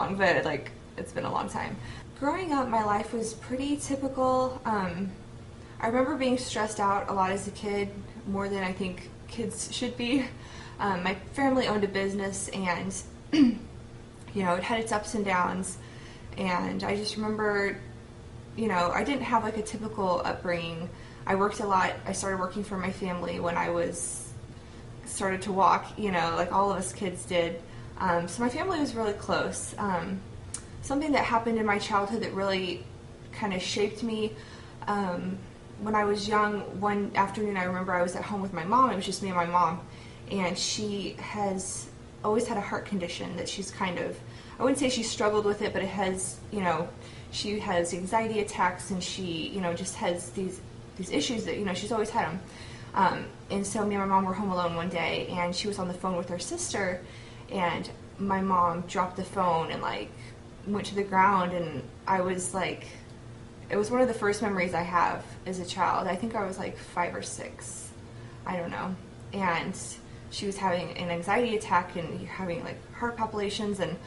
long, but like it's been a long time. Growing up, my life was pretty typical. I remember being stressed out a lot as a kid, more than I think kids should be. My family owned a business, and you know, it had its ups and downs, and I just remember, you know, I didn't have like a typical upbringing. I worked a lot. I started working for my family when I started to walk, you know, like all of us kids did. So my family was really close. Something that happened in my childhood that really kind of shaped me, when I was young, one afternoon I remember I was at home with my mom. It was just me and my mom, and she has always had a heart condition that she's kind of, I wouldn't say she struggled with it, but it has, you know, she has anxiety attacks, and she, you know, just has these issues that, you know, she's always had them. And so me and my mom were home alone one day, and she was on the phone with her sister, and my mom dropped the phone and like went to the ground, and I was like, it was one of the first memories I have as a child. I think I was like 5 or 6, I don't know, and she was having an anxiety attack and having like heart palpitations, and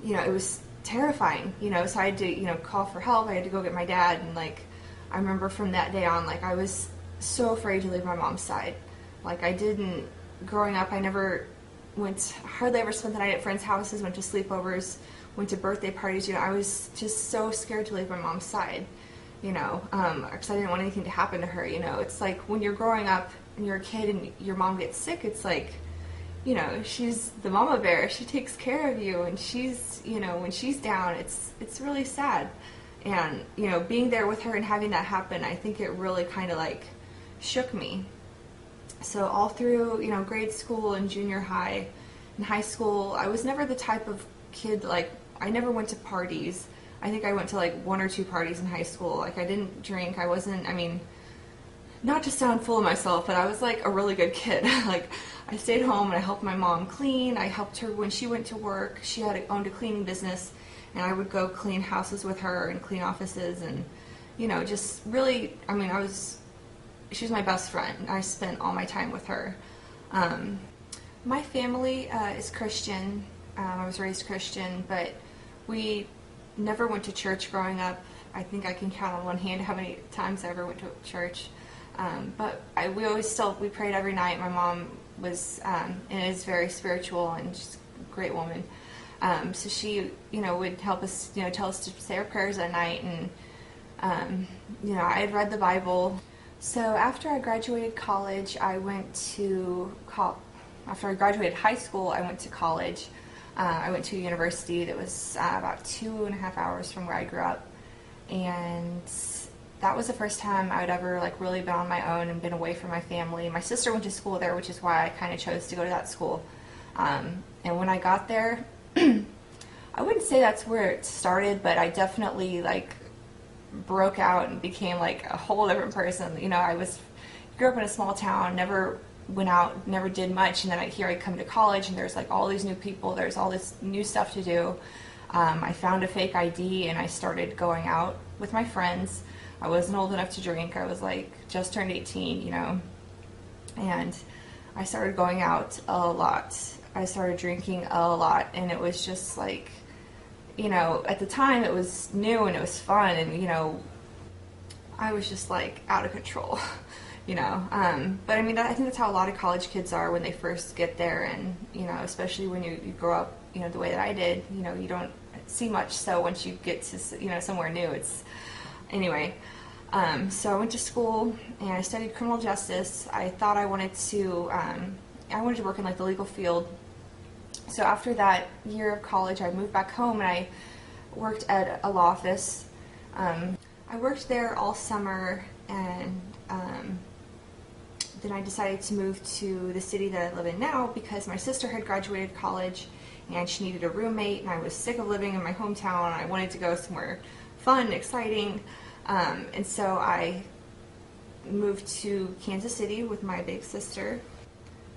you know, it was terrifying, you know, so I had to, you know, call for help. I had to go get my dad, and like I remember from that day on, like I was so afraid to leave my mom's side. Like I didn't, growing up, I never hardly ever spent the night at friends' houses, went to sleepovers, went to birthday parties, you know, I was just so scared to leave my mom's side, you know, because I didn't want anything to happen to her, you know. It's like when you're growing up and you're a kid and your mom gets sick, it's like, you know, she's the mama bear, she takes care of you, and she's, you know, when she's down, it's really sad. And, you know, being there with her and having that happen, I think it really kind of like shook me. So all through, you know, grade school and junior high and high school, I was never the type of kid, like, I never went to parties. I think I went to like 1 or 2 parties in high school. Like I didn't drink, I wasn't, I mean, not to sound full of myself, but I was like a really good kid. Like I stayed home and I helped my mom clean. I helped her when she went to work. She owned a cleaning business, and I would go clean houses with her and clean offices, and, you know, just really, I mean, she was my best friend. I spent all my time with her. My family is Christian. I was raised Christian, but we never went to church growing up. I think I can count on one hand how many times I ever went to church. But we prayed every night. My mom was and is very spiritual, and she's a great woman. So she, you know, would help us, you know, tell us to say our prayers at night, and you know, I had read the Bible. So after I graduated college, after I graduated high school, I went to college. I went to a university that was about 2.5 hours from where I grew up, and that was the first time I would ever like really been on my own and been away from my family. My sister went to school there, which is why I kind of chose to go to that school. And when I got there, I wouldn't say that's where it started, but I definitely like broke out and became like a whole different person. You know, grew up in a small town, never went out, never did much, and then I come to college, and there's like all these new people, there's all this new stuff to do. I found a fake ID, and I started going out with my friends. I wasn't old enough to drink. I was like just turned 18, you know, and I started going out a lot. I started drinking a lot, and it was just like, you know, at the time it was new and it was fun, and, you know, I was just like out of control, you know. But I mean, I think that's how a lot of college kids are when they first get there, and, you know, especially when you grow up, you know, the way that I did, you know, you don't see much. So once you get to, you know, somewhere new, anyway. So I went to school and I studied criminal justice. I thought I wanted to work in like the legal field. So after that year of college, I moved back home and I worked at a law office. I worked there all summer, and then I decided to move to the city that I live in now because my sister had graduated college and she needed a roommate, and I was sick of living in my hometown, and I wanted to go somewhere fun, exciting. And so I moved to Kansas City with my big sister.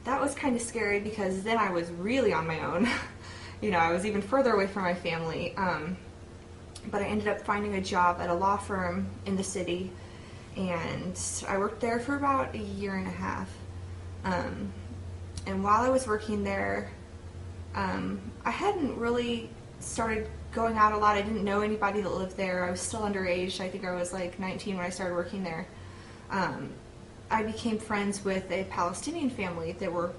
That was kind of scary because then I was really on my own. You know, I was even further away from my family. But I ended up finding a job at a law firm in the city, and I worked there for about 1.5 years. And while I was working there, I hadn't really started going out a lot. I didn't know anybody that lived there. I was still underage. I think I was like 19 when I started working there. I became friends with a Palestinian family that were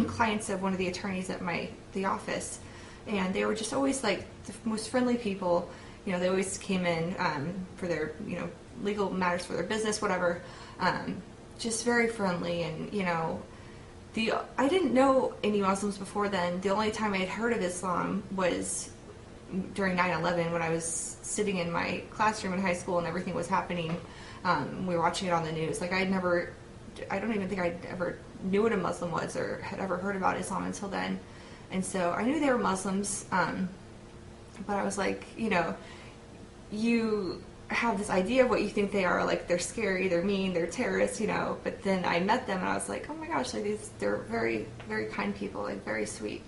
clients of one of the attorneys at the office, and they were just always like the most friendly people. You know, they always came in for their, you know, legal matters for their business, whatever. Just very friendly, and you know, I didn't know any Muslims before then. The only time I had heard of Islam was during 9/11 when I was sitting in my classroom in high school and everything was happening. We were watching it on the news. Like I don't even think I ever knew what a Muslim was or had ever heard about Islam until then. And so I knew they were Muslims, but I was like, you know, you have this idea of what you think they are, like they're scary, they're mean, they're terrorists, you know, but then I met them and I was like, oh my gosh, like they're very, very kind people, like very sweet.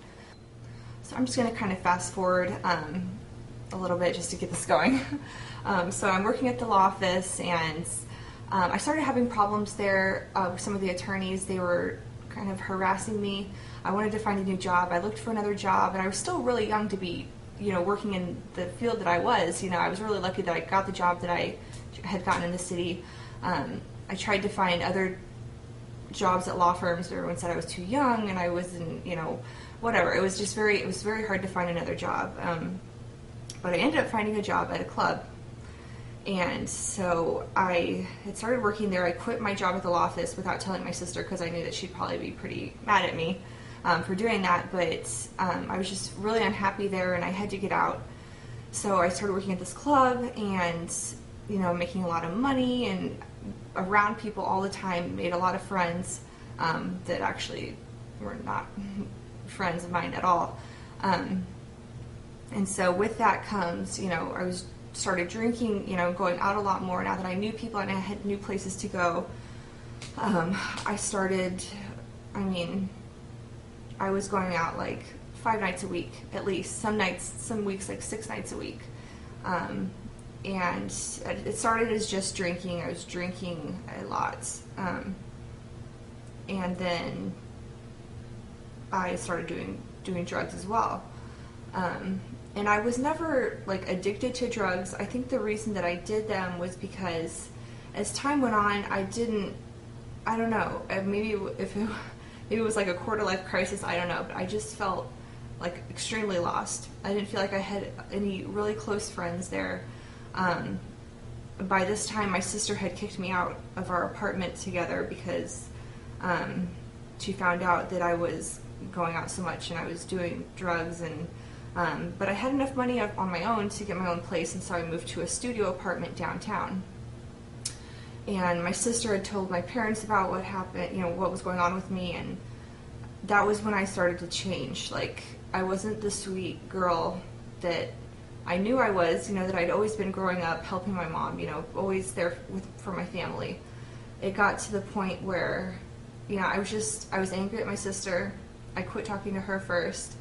So I'm just going to kind of fast forward a little bit just to get this going. So I'm working at the law office, and I started having problems there with some of the attorneys. They were kind of harassing me. I wanted to find a new job. I looked for another job, and I was still really young to be, you know, working in the field that I was. You know, I was really lucky that I got the job that I had gotten in the city. I tried to find other jobs at law firms, but everyone said I was too young, and I wasn't, you know, whatever. It was very hard to find another job. But I ended up finding a job at a club. And so I had started working there. I quit my job at the law office without telling my sister because I knew that she'd probably be pretty mad at me for doing that. But I was just really unhappy there, and I had to get out. So I started working at this club, and you know, making a lot of money and around people all the time. Made a lot of friends that actually were not friends of mine at all. And so with that comes, you know, I started drinking, you know, going out a lot more now that I knew people and I had new places to go. I was going out like 5 nights a week at least, some weeks like 6 nights a week. And it started as just drinking. I was drinking a lot. And then I started doing drugs as well. And I was never like addicted to drugs. I think the reason that I did them was because as time went on, I don't know, maybe it was like a quarter life crisis, I don't know, but I just felt like extremely lost. I didn't feel like I had any really close friends there. By this time, my sister had kicked me out of our apartment together because she found out that I was going out so much and I was doing drugs, and but I had enough money on my own to get my own place, and so I moved to a studio apartment downtown. And my sister had told my parents about what happened, you know, what was going on with me, and that was when I started to change. Like, I wasn't the sweet girl that I knew I was, you know, that I'd always been growing up helping my mom, you know, always there for my family. It got to the point where, you know, I was angry at my sister. I quit talking to her first.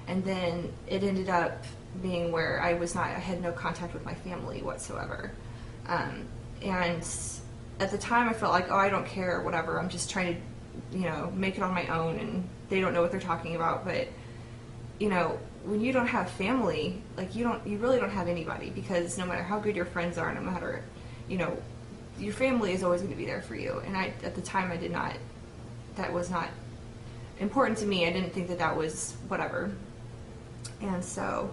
And then it ended up being where I had no contact with my family whatsoever. And at the time I felt like, oh, I don't care, whatever. I'm just trying to, you know, make it on my own, and they don't know what they're talking about. But, you know, when you don't have family, like you really don't have anybody, because no matter how good your friends are, no matter, you know, your family is always going to be there for you. And at the time that was not important to me. I didn't think that was whatever. And so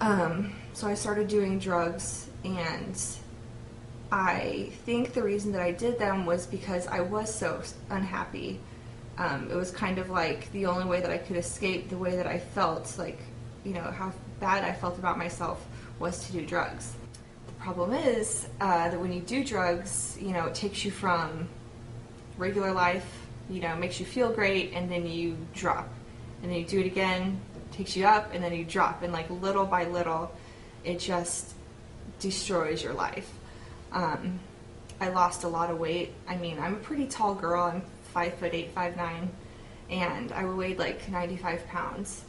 I started doing drugs, and I think the reason that I did them was because I was so unhappy. It was kind of like the only way that I could escape the way that I felt, like, you know, how bad I felt about myself, was to do drugs. The problem is that when you do drugs, you know, it takes you from regular life, you know, makes you feel great, and then you drop. And then you do it again, takes you up, and then you drop, and like little by little it just destroys your life. I lost a lot of weight. I mean, I'm a pretty tall girl. I'm 5'8", 5'9", and I weighed like 95 pounds.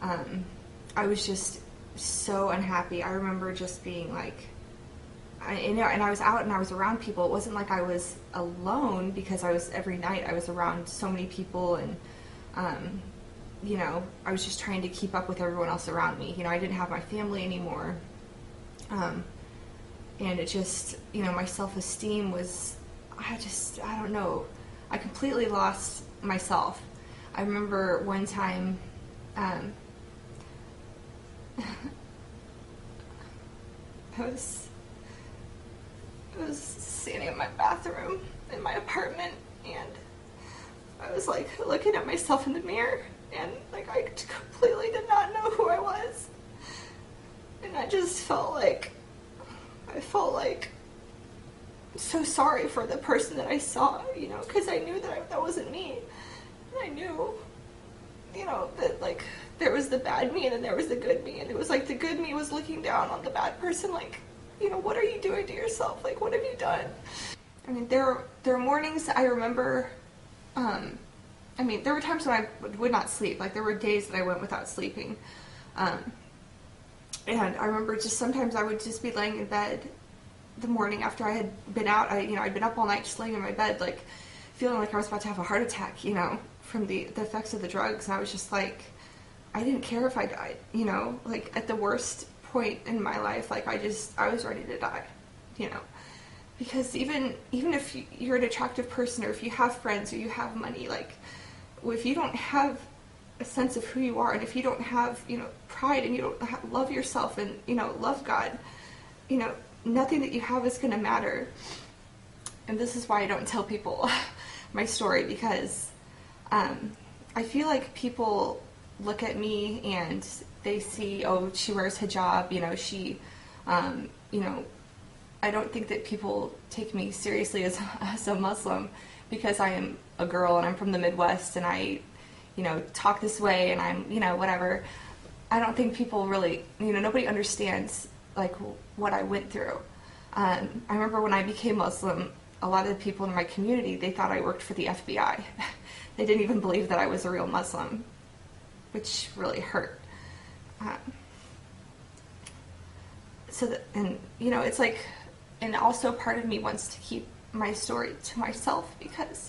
I was just so unhappy. I remember just being like, and I was out and I was around people. It wasn't like I was alone, because every night I was around so many people, and you know, I was just trying to keep up with everyone else around me. You know, I didn't have my family anymore. And it just, you know, my self-esteem was, I don't know, I completely lost myself. I remember one time, I was standing in my bathroom in my apartment, and I was like looking at myself in the mirror, and like I completely did not know who I was, and I just felt like so sorry for the person that I saw, you know, because I knew that that wasn't me. And I knew, you know, that like there was the bad me and then there was the good me, and it was like the good me was looking down on the bad person, like, you know, what are you doing to yourself? Like, what have you done? I mean, there are mornings I remember. I mean, there were times when I would not sleep. Like, there were days that I went without sleeping. And I remember just sometimes I would just be laying in bed the morning after I had been out. I'd been up all night just laying in my bed, like, feeling like I was about to have a heart attack, you know, from the effects of the drugs. And I was just like, I didn't care if I died, you know, like, at the worst point in my life, like, I was ready to die, you know. Because even if you're an attractive person, or if you have friends, or you have money, like, if you don't have a sense of who you are, and if you don't have, you know, pride, and you don't love yourself, and, you know, love God, you know, nothing that you have is going to matter. And this is why I don't tell people my story, because I feel like people look at me and they see, oh, she wears hijab, you know, you know, I don't think that people take me seriously as a Muslim, because I am a girl and I'm from the Midwest, and I, you know, talk this way, and I'm, you know, whatever. I don't think people really, you know, nobody understands, like, what I went through. I remember when I became Muslim, a lot of the people in my community, they thought I worked for the FBI. They didn't even believe that I was a real Muslim, which really hurt. And, you know, it's like, and also part of me wants to keep my story to myself, because